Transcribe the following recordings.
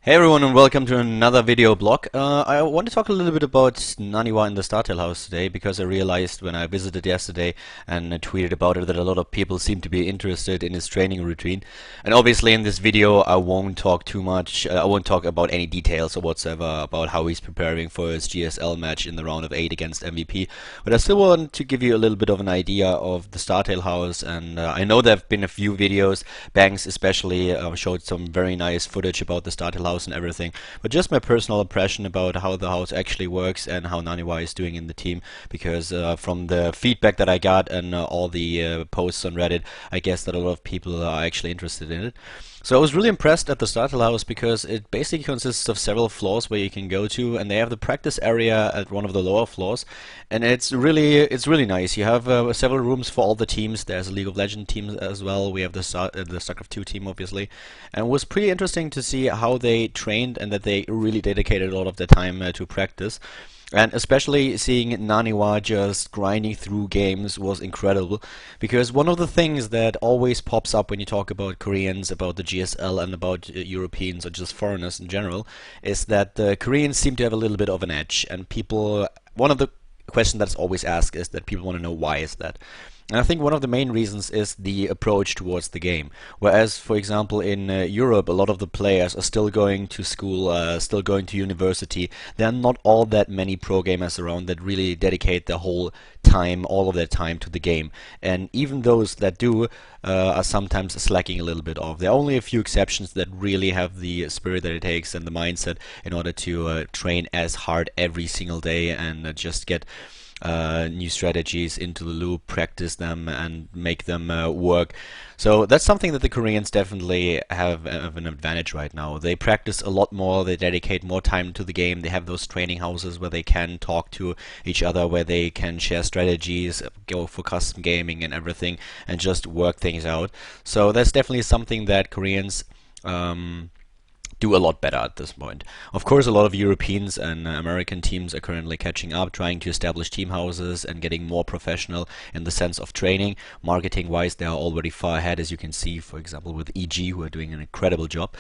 Hey everyone and welcome to another video blog. I want to talk a little bit about Naniwa in the StarTale House today because I realized when I visited yesterday and tweeted about it that a lot of people seem to be interested in his training routine. And obviously in this video I won't talk too much, I won't talk about any details or whatsoever about how he's preparing for his GSL match in the round of 8 against MVP. But I still want to give you a little bit of an idea of the StarTale House, and I know there have been a few videos, Banks especially showed some very nice footage about the StarTale House and everything, but just my personal impression about how the house actually works and how Naniwa is doing in the team, because from the feedback that I got and all the posts on Reddit, I guess that a lot of people are actually interested in it. So I was really impressed at the StarTale House because it basically consists of several floors where you can go to, and they have the practice area at one of the lower floors, and it's really nice. You have several rooms for all the teams. There's a League of Legends team as well. We have the StarCraft 2 team obviously, and it was pretty interesting to see how they trained and that they really dedicated a lot of their time to practice. And especially seeing Naniwa just grinding through games was incredible, because one of the things that always pops up when you talk about Koreans, about the GSL, and about Europeans or just foreigners in general, is that the Koreans seem to have a little bit of an edge. And one of the questions that's always asked is that people want to know why is that. And I think one of the main reasons is the approach towards the game. Whereas, for example, in Europe, a lot of the players are still going to school, still going to university. There are not all that many pro gamers around that really dedicate their whole time, all of their time to the game. And even those that do are sometimes slacking a little bit off. There are only a few exceptions that really have the spirit that it takes and the mindset in order to train as hard every single day and just get new strategies into the loop, practice them, and make them work. So that's something that the Koreans definitely have an advantage right now. They practice a lot more, they dedicate more time to the game, they have those training houses where they can talk to each other, where they can share strategies, go for custom gaming and everything, and just work things out. So that's definitely something that Koreans do a lot better at this point. Of course, a lot of Europeans and American teams are currently catching up, trying to establish team houses and getting more professional in the sense of training. Marketing-wise, they are already far ahead, as you can see, for example, with EG, who are doing an incredible job.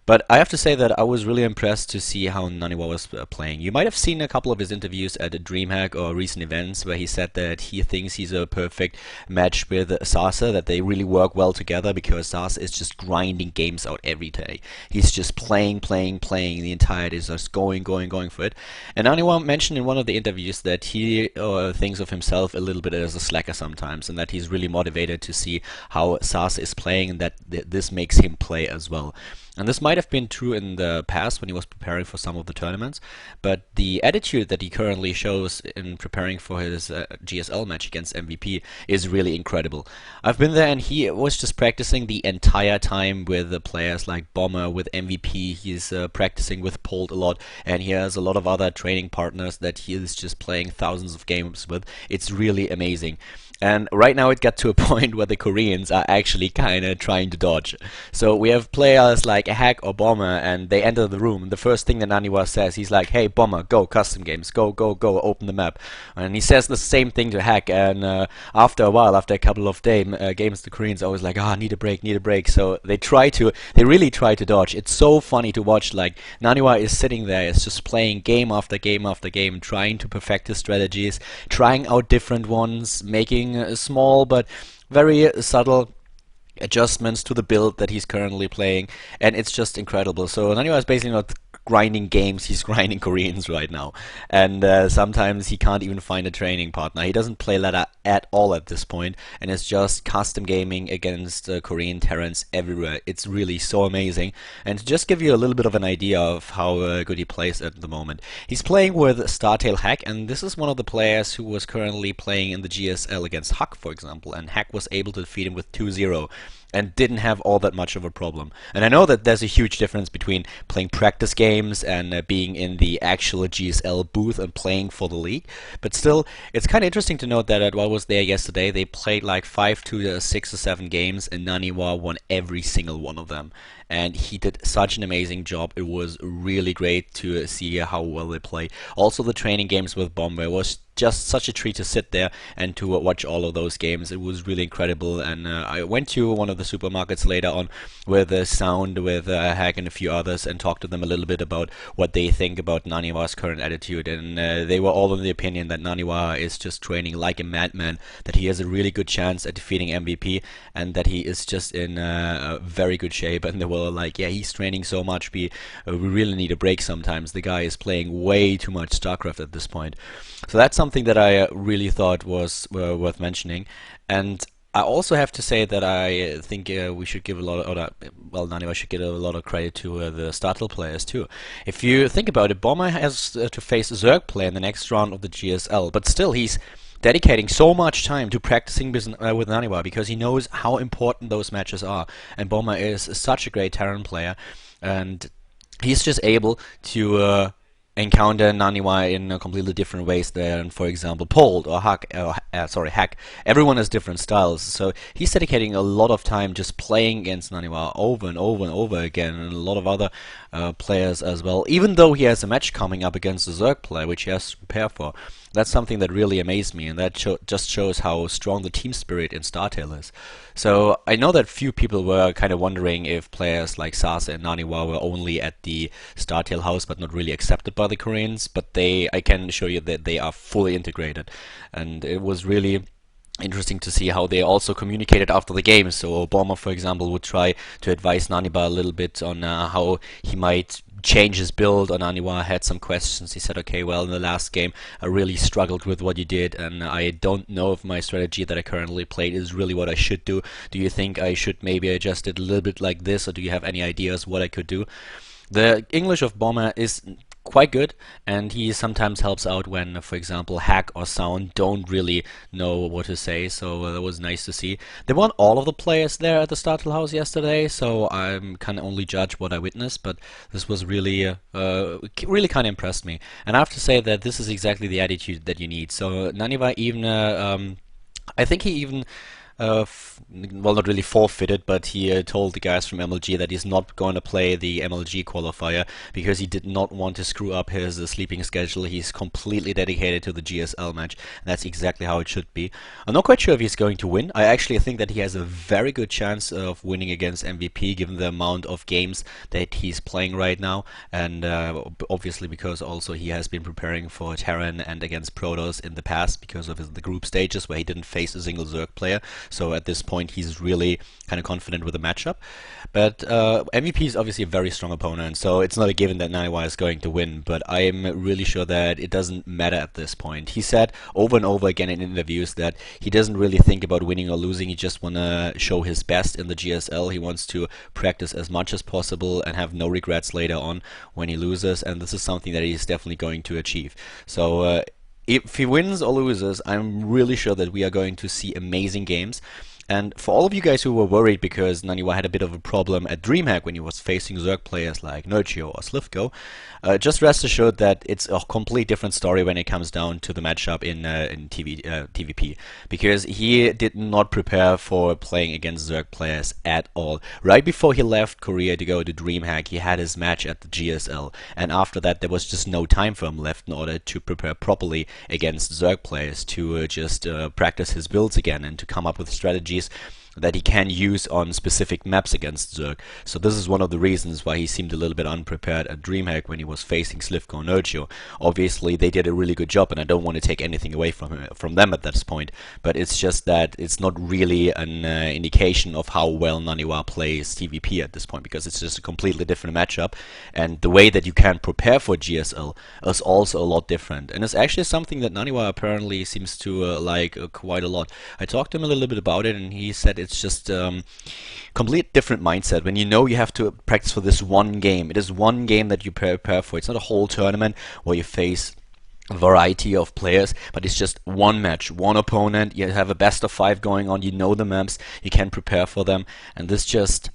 But I have to say that I was really impressed to see how Naniwa was playing. You might have seen a couple of his interviews at DreamHack or recent events where he said that he thinks he's a perfect match with Sasa, that they really work well together because Sasa is just grinding games out every day. He's just playing the entire day, just going for it. And Naniwa mentioned in one of the interviews that he thinks of himself a little bit as a slacker sometimes, and that he's really motivated to see how Sasa is playing and that this makes him play as well. And this might have been true in the past when he was preparing for some of the tournaments, but the attitude that he currently shows in preparing for his GSL match against MVP is really incredible. I've been there and he was just practicing the entire time with the players like Bomber, with MVP, he's practicing with Polt a lot, and he has a lot of other training partners that he is just playing thousands of games with. It's really amazing. And right now it got to a point where the Koreans are actually kind of trying to dodge. So we have players like Hack or Bomber, and they enter the room. The first thing that Naniwa says, he's like, "Hey Bomber, go custom games, go, open the map." And he says the same thing to Hack. And after a while, after a couple of games, the Koreans are always like, "Ah, need a break." So they really try to dodge. It's so funny to watch. Like Naniwa is sitting there, is just playing game after game after game, trying to perfect his strategies, trying out different ones, making small but very subtle adjustments to the build that he's currently playing, and it's just incredible. So Naniwa is basically not grinding games, he's grinding Koreans right now, and sometimes he can't even find a training partner. He doesn't play ladder at all at this point, and it's just custom gaming against Korean Terrans everywhere. It's really so amazing. And to just give you a little bit of an idea of how good he plays at the moment, he's playing with StarTale Hack, and this is one of the players who was currently playing in the GSL against Huck, for example, and Hack was able to defeat him with 2-0 and didn't have all that much of a problem. And I know that there's a huge difference between playing practice games and being in the actual GSL booth and playing for the league, but still, it's kind of interesting to note that while I was there yesterday, they played like 5 to 6 or 7 games, and Naniwa won every single one of them. and he did such an amazing job. It was really great to see how well they play. Also, the training games with Bomber was just such a treat to sit there and to watch all of those games. It was really incredible, and I went to one of the supermarkets later on with Sound, with Hack and a few others, and talked to them a little bit about what they think about Naniwa's current attitude, and they were all in the opinion that Naniwa is just training like a madman, that he has a really good chance at defeating MVP, and that he is just in very good shape. And they were like, yeah, he's training so much, we really need a break sometimes. The guy is playing way too much StarCraft at this point. So that's something that I really thought was worth mentioning. And I also have to say that I think we should give a lot of, well, Naniwa should give a lot of credit to the StarTale players too. If you think about it, Bomber has to face Zerg play in the next round of the GSL, but still he's dedicating so much time to practicing with Naniwa because he knows how important those matches are. And Bomber is such a great Terran player, and he's just able to encounter Naniwa in completely different ways than, for example, Pold or Hack. Everyone has different styles, so he's dedicating a lot of time just playing against Naniwa over and over and over again, and a lot of other players as well. Even though he has a match coming up against the Zerg player, which he has to prepare for. That's something that really amazed me, and that just shows how strong the team spirit in StarTale is. So I know that few people were kind of wondering if players like Sasa and Naniwa were only at the StarTale House but not really accepted by the Koreans, but I can assure you that they are fully integrated, and it was really interesting to see how they also communicated after the game. So Bomber, for example, would try to advise Naniwa a little bit on how he might change his build. On Naniwa had some questions. He said, okay, well, in the last game I really struggled with what you did, and I don't know if my strategy that I currently played is really what I should do. Do you think I should maybe adjust it a little bit like this, or do you have any ideas what I could do? The English of Bomber is quite good, and he sometimes helps out when, for example, Hack or Sound don't really know what to say, so that was nice to see. There weren't all of the players there at the StarTale House yesterday, so I can only judge what I witnessed, but this was really, really kind of impressed me. And I have to say that this is exactly the attitude that you need. So Naniwa even, I think he even well, not really forfeited, but he told the guys from MLG that he's not going to play the MLG qualifier because he did not want to screw up his sleeping schedule. He's completely dedicated to the GSL match, and that's exactly how it should be. I'm not quite sure if he's going to win. I actually think that he has a very good chance of winning against MVP given the amount of games that he's playing right now, and obviously because also he has been preparing for Terran and against Protoss in the past because of the group stages where he didn't face a single Zerg player. So at this point, he's really kind of confident with the matchup. But MVP is obviously a very strong opponent, so it's not a given that Naniwa is going to win. But I'm really sure that it doesn't matter at this point. He said over and over again in interviews that he doesn't really think about winning or losing. He just want to show his best in the GSL. He wants to practice as much as possible and have no regrets later on when he loses. And this is something that he's definitely going to achieve. So if he wins or loses, I'm really sure that we are going to see amazing games. And for all of you guys who were worried because Naniwa had a bit of a problem at DreamHack when he was facing Zerg players like Nurchio or Slivko, just rest assured that it's a complete different story when it comes down to the matchup in TVP, because he did not prepare for playing against Zerg players at all. Right before he left Korea to go to DreamHack, he had his match at the GSL, and after that there was just no time for him left in order to prepare properly against Zerg players, to just practice his builds again and to come up with strategies that he can use on specific maps against Zerg. So this is one of the reasons why he seemed a little bit unprepared at DreamHack when he was facing Slivko and Nurchio. Obviously they did a really good job, and I don't want to take anything away from them at this point, but it's just that it's not really an indication of how well Naniwa plays TVP at this point, because it's just a completely different matchup, and the way that you can prepare for GSL is also a lot different, and it's actually something that Naniwa apparently seems to like quite a lot. I talked to him a little bit about it, and he said it's just complete different mindset when you know you have to practice for this one game. It is one game that you prepare for. It's not a whole tournament where you face a variety of players, but it's just one match, one opponent. You have a best of 5 going on. You know the maps, you can prepare for them, and this just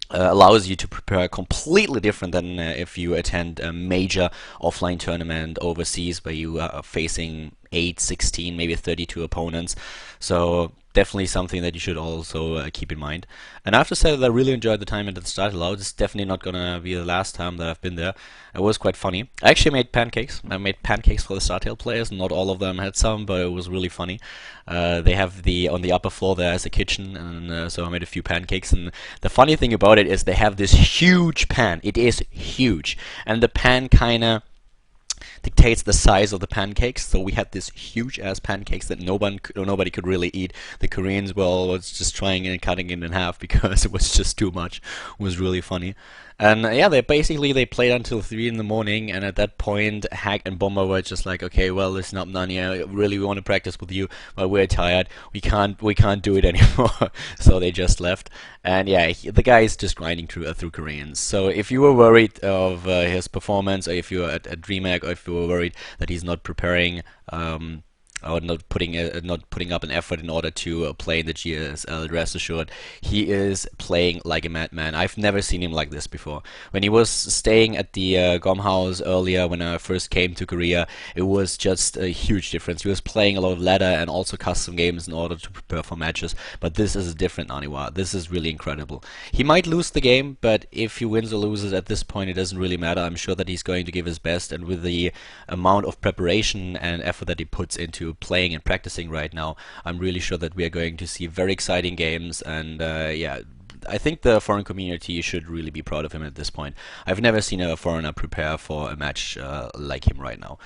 allows you to prepare completely different than if you attend a major offline tournament overseas where you are facing 8, 16, maybe 32 opponents. So definitely something that you should also keep in mind. And I have to say that I really enjoyed the time at the StarTale House. It's definitely not gonna be the last time that I've been there. It was quite funny. I actually made pancakes. I made pancakes for the StarTale players. Not all of them had some, but it was really funny. They have on the upper floor there is a kitchen, and so I made a few pancakes. And the funny thing about it is they have this huge pan. It is huge, and the pan kinda dictates the size of the pancakes. So we had this huge ass pancakes that nobody could really eat. The Koreans was just trying and cutting it in half because it was just too much. It was really funny. And yeah, they played until 3 in the morning, and at that point, Hack and Bomber were just like, okay, well, listen up, Nani, really we want to practice with you, but we're tired. We can't do it anymore. So they just left. And yeah, the guy is just grinding through Koreans. So if you were worried of his performance, or if you were at DreamHack, or if you were worried that he's not preparing, or not putting up an effort in order to play in the GSL, rest assured, he is playing like a madman. I've never seen him like this before. When he was staying at the GOM house earlier, when I first came to Korea, it was just a huge difference. He was playing a lot of ladder and also custom games in order to prepare for matches, but this is a different Naniwa. This is really incredible. He might lose the game, but if he wins or loses at this point, it doesn't really matter. I'm sure that he's going to give his best, and with the amount of preparation and effort that he puts into playing and practicing right now, I'm really sure that we are going to see very exciting games. And yeah, I think the foreign community should really be proud of him at this point. I've never seen a foreigner prepare for a match like him right now.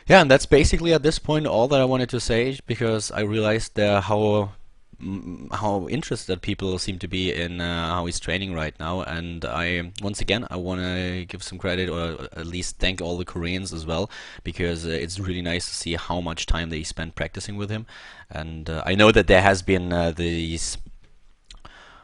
Yeah, and that's basically at this point all that I wanted to say, because I realized how interested people seem to be in how he's training right now. And once again, I want to give some credit, or at least thank all the Koreans as well, because it's really nice to see how much time they spend practicing with him. And I know that there has been these,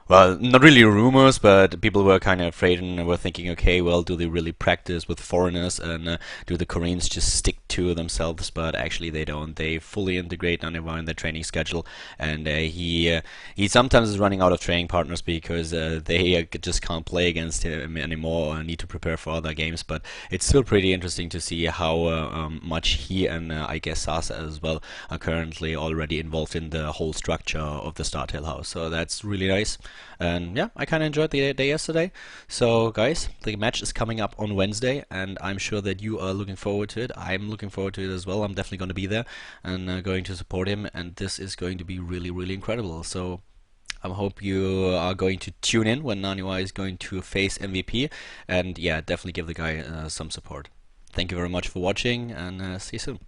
well, not really rumors, but people were kind of afraid and were thinking, okay, well, do they really practice with foreigners, and do the Koreans just stick to themselves? But actually, they don't. They fully integrate Naniwa in their training schedule, and he sometimes is running out of training partners because they just can't play against him anymore or need to prepare for other games. But it's still pretty interesting to see how much he and I guess Sasa as well are currently already involved in the whole structure of the StarTale House. So that's really nice. And yeah, I kind of enjoyed the day yesterday. So guys, the match is coming up on Wednesday, and I'm sure that you are looking forward to it. I'm looking forward to it as well. I'm definitely going to be there and going to support him, and this is going to be really, really incredible. So I hope you are going to tune in when Naniwa is going to face MVP, and yeah, definitely give the guy some support. Thank you very much for watching, and see you soon.